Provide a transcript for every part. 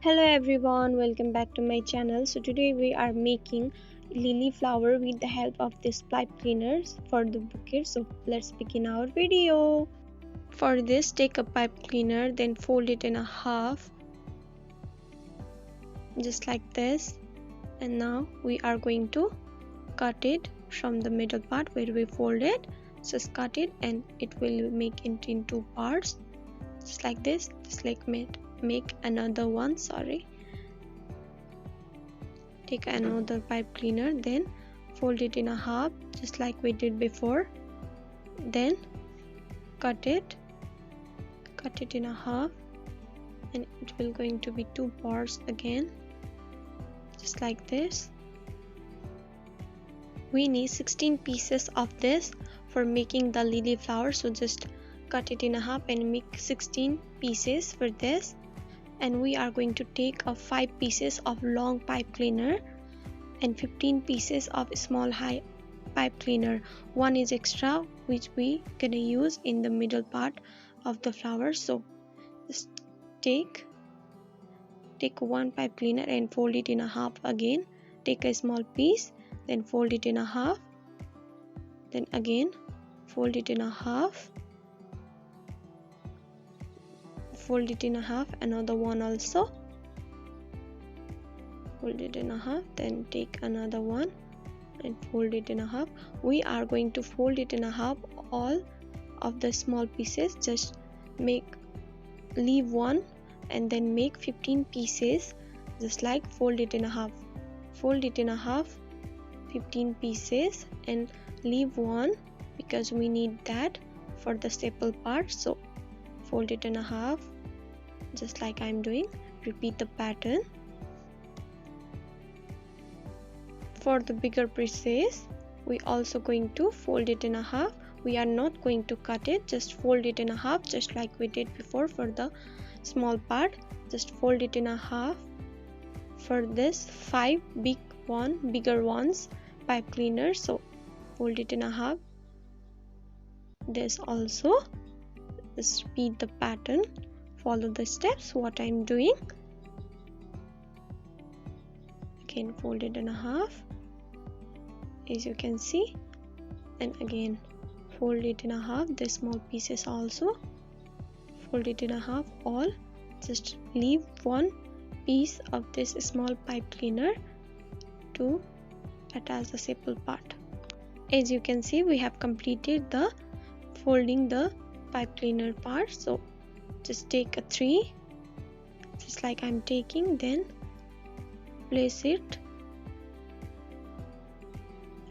Hello everyone, welcome back to my channel. So today we are making lily flower with the help of this pipe cleaners for the bouquet. So let's begin our video. For this, take a pipe cleaner, then fold it in a half, just like this. And now we are going to cut it from the middle part where we fold it. Just cut it and it will make it in two parts, just like this. Just like make another one, take another pipe cleaner, then fold it in a half just like we did before, then cut it in a half, and it will going to be two parts again, just like this. We need 16 pieces of this for making the lily flower, so just cut it in a half and make 16 pieces for this. And we are going to take 5 pieces of long pipe cleaner and 15 pieces of small high pipe cleaner. One is extra which we gonna use in the middle part of the flower. So just take one pipe cleaner and fold it in a half again. Take a small piece, then fold it in a half, then again fold it in a half, fold it in a half, another one also fold it in a half, then take another one and fold it in a half. We are going to fold it in a half all of the small pieces, just leave one and then make 15 pieces, just like fold it in a half, 15 pieces and leave one because we need that for the staple part. So fold it in a half just like I'm doing. Repeat the pattern. For the bigger pieces, we also going to fold it in a half. We are not going to cut it, just fold it in a half just like we did before for the small part. Just fold it in a half. For this 5 bigger ones pipe cleaner, so fold it in a half. This also, just repeat the pattern, follow the steps what I'm doing. Again fold it in a half as you can see, and again fold it in a half. The small pieces also fold it in a half all. Just leave one piece of this small pipe cleaner to attach the staple part. As you can see, we have completed the folding the pipe cleaner part. So just take a 3 just like I'm taking, then place it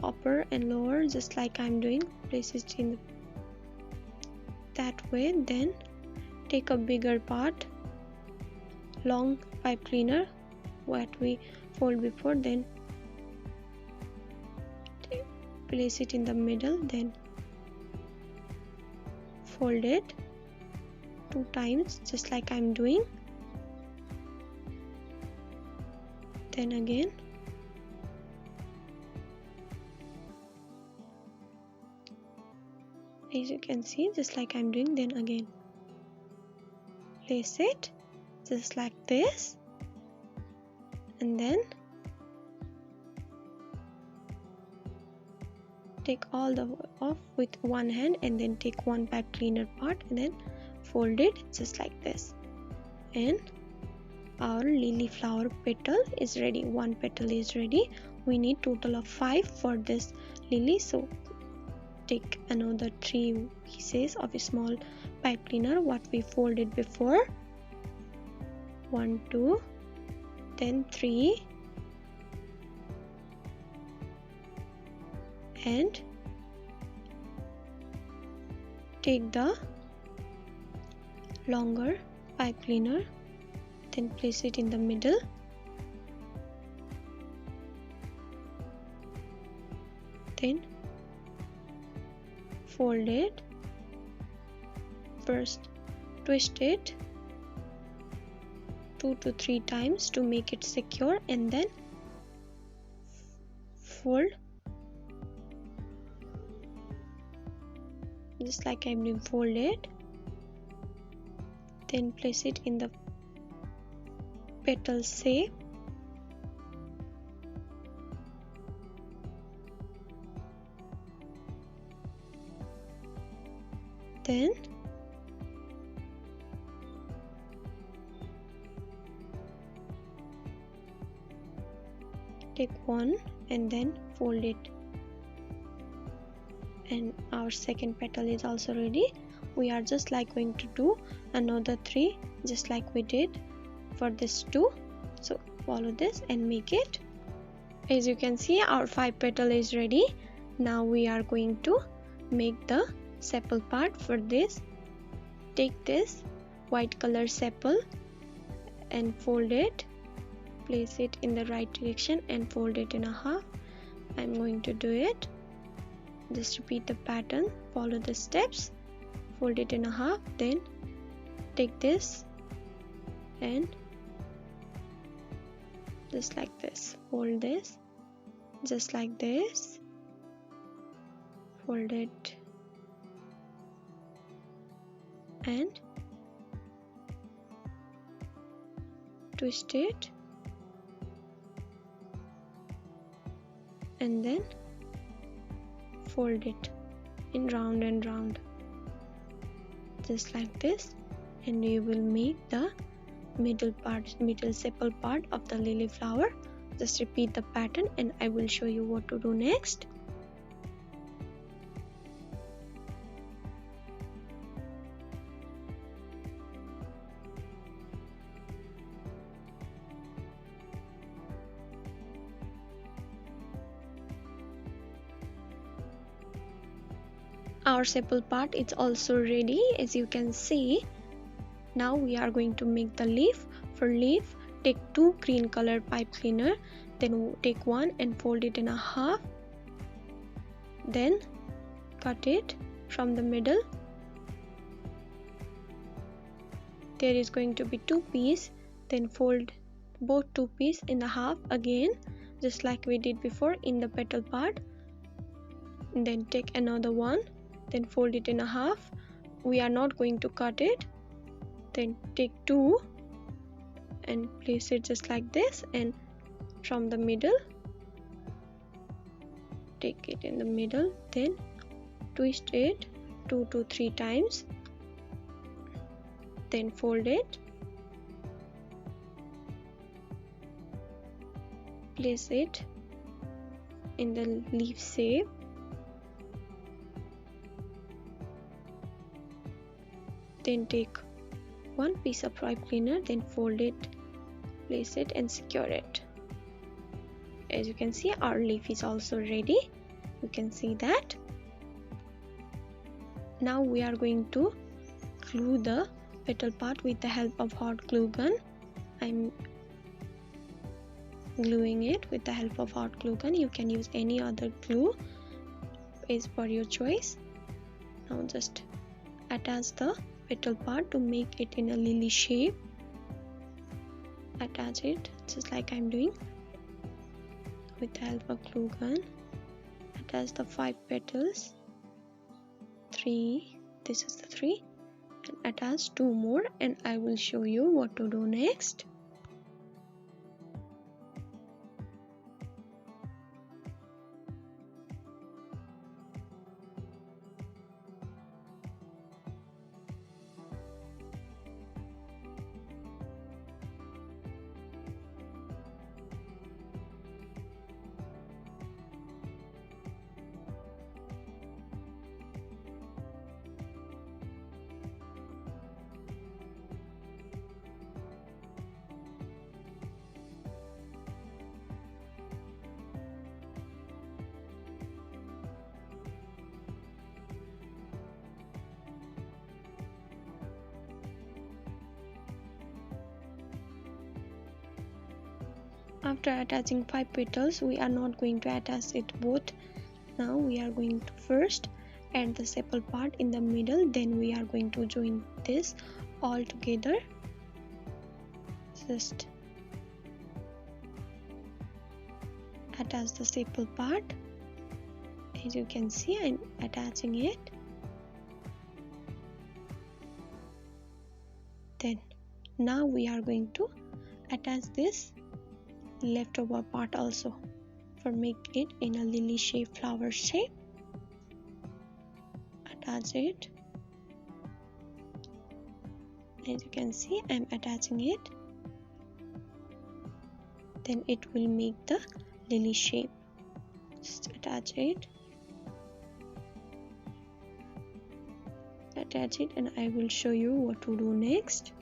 upper and lower just like I'm doing. Place it in that way, then take a bigger part, long pipe cleaner what we fold before, then place it in the middle, then fold it 2 times just like I'm doing, then again as you can see just like I'm doing, then again place it just like this, and then take all the off with one hand, and then take one pipe cleaner part and then fold it just like this, and our lily flower petal is ready. One petal is ready. We need total of 5 for this lily, so take another 3 pieces of a small pipe cleaner what we folded before, 1 2 then 3, and take the longer pipe cleaner, then place it in the middle, then fold it, first twist it 2 to 3 times to make it secure, and then fold just like I'm doing. Fold it, then place it in the petal shape. Then take one and then fold it, and our second petal is also ready. We are just like going to do another 3 just like we did for this 2. So follow this and make it. As you can see, our 5 petal is ready. Now we are going to make the sepal part. For this, take this white color sepal and fold it, place it in the right direction and fold it in a half. I'm going to do it. Just repeat the pattern, follow the steps, fold it in a half, then take this and just like this, fold this just like this, fold it and twist it, and then fold it in round and round just like this, and you will make the middle sepal part of the lily flower. Just repeat the pattern and I will show you what to do next. Our sepal part is also ready, as you can see. Now we are going to make the leaf. For leaf, take 2 green color pipe cleaner, then take one and fold it in a half, then cut it from the middle. There is going to be 2 pieces, then fold both 2 pieces in the half again, just like we did before in the petal part. And then take another one, then fold it in a half. We are not going to cut it. Then take 2 and place it just like this, and from the middle take it in the middle, then twist it 2 to 3 times, then fold it, place it in the leaf shape, then take 1 piece of pipe cleaner, then fold it, place it and secure it. As you can see, our leaf is also ready. You can see that. Now we are going to glue the petal part with the help of hot glue gun. I'm gluing it with the help of hot glue gun. You can use any other glue, is for your choice. Now just attach the petal part to make it in a lily shape. Attach it just like I'm doing with the help of glue gun. Attach the 5 petals, 3, this is the 3, and attach 2 more, and I will show you what to do next. After attaching 5 petals, we are not going to attach it both. Now we are going to first add the sepal part in the middle, then we are going to join this all together. Just attach the sepal part. As you can see, I'm attaching it. Then now we are going to attach this leftover part also for make it in a lily shape, flower shape. Attach it. As you can see, I'm attaching it. Then it will make the lily shape. Just attach it. Attach it, and I will show you what to do next.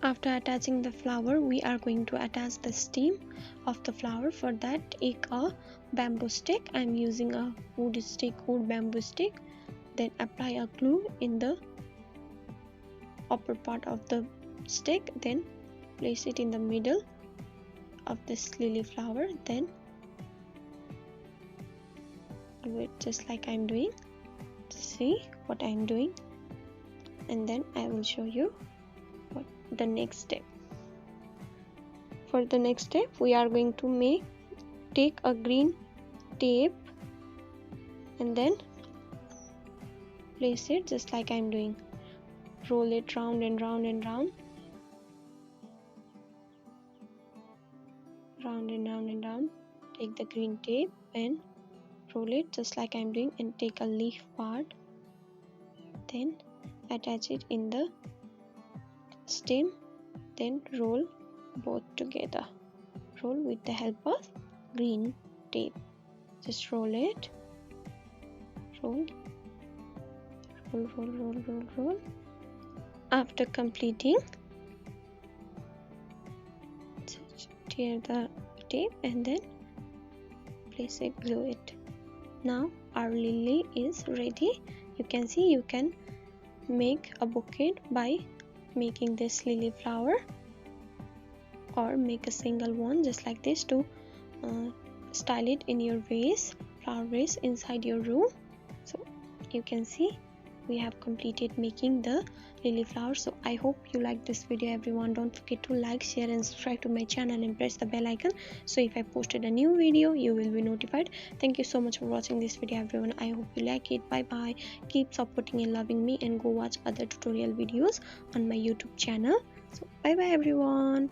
After attaching the flower, we are going to attach the stem of the flower. For that, take a bamboo stick. I'm using a wood bamboo stick. Then apply a glue in the upper part of the stick. Then place it in the middle of this lily flower. Then do it just like I'm doing. See what I'm doing, and then I will show you the next step. For the next step, we are going to take a green tape and then place it just like I'm doing. Roll it round and round and round. Round and round and round. Take the green tape and roll it just like I'm doing, and take a leaf part. Then attach it in the stem. Then roll both together. Roll with the help of green tape. Just roll it. Roll. Roll, roll, roll, roll, roll. After completing, tear the tape and then place it, glue it. Now our lily is ready. You can see you can make a bouquet by making this lily flower, or make a single one just like this to style it in your vase, flower vase inside your room. So you can see we have completed making the lily flower. So I hope you like this video, everyone. Don't forget to like, share and subscribe to my channel and press the bell icon, so if I posted a new video you will be notified. Thank you so much for watching this video, everyone. I hope you like it. Bye bye. Keep supporting and loving me, and go watch other tutorial videos on my YouTube channel. So bye bye, everyone.